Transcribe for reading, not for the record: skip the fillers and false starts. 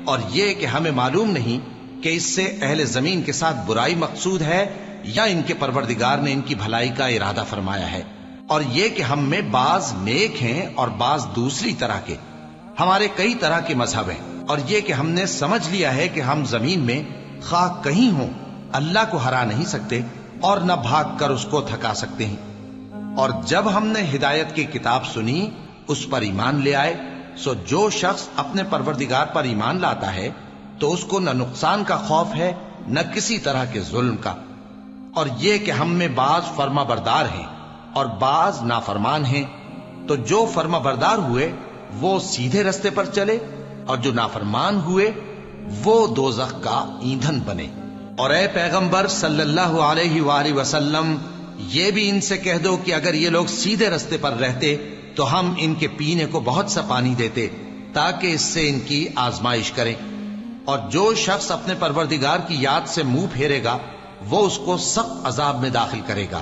اور یہ کہ ہمیں معلوم نہیں کہ اس سے اہل زمین کے ساتھ برائی مقصود ہے یا ان کے پروردگار نے ان کی بھلائی کا ارادہ فرمایا ہے، اور یہ کہ ہم میں بعض نیک ہیں اور بعض دوسری طرح کے، ہمارے کئی طرح کے مذہب ہیں، اور یہ کہ ہم نے سمجھ لیا ہے کہ ہم زمین میں خواہ کہیں ہوں اللہ کو ہرا نہیں سکتے اور نہ بھاگ کر اس کو تھکا سکتے ہیں۔ اور جب ہم نے ہدایت کی کتاب سنی اس پر ایمان لے آئے، سو جو شخص اپنے پروردگار پر ایمان لاتا ہے تو اس کو نہ نقصان کا خوف ہے نہ کسی طرح کے ظلم کا، اور یہ کہ ہم میں بعض فرما بردار ہیں اور بعض نافرمان ہیں، تو جو فرما بردار ہوئے وہ سیدھے رستے پر چلے اور جو نافرمان ہوئے وہ دوزخ کا ایندھن بنے۔ اور اے پیغمبر صلی اللہ علیہ وآلہ وسلم، یہ بھی ان سے کہہ دو کہ اگر یہ لوگ سیدھے رستے پر رہتے تو ہم ان کے پینے کو بہت سا پانی دیتے تاکہ اس سے ان کی آزمائش کریں، اور جو شخص اپنے پروردگار کی یاد سے منہ پھیرے گا وہ اس کو سخت عذاب میں داخل کرے گا۔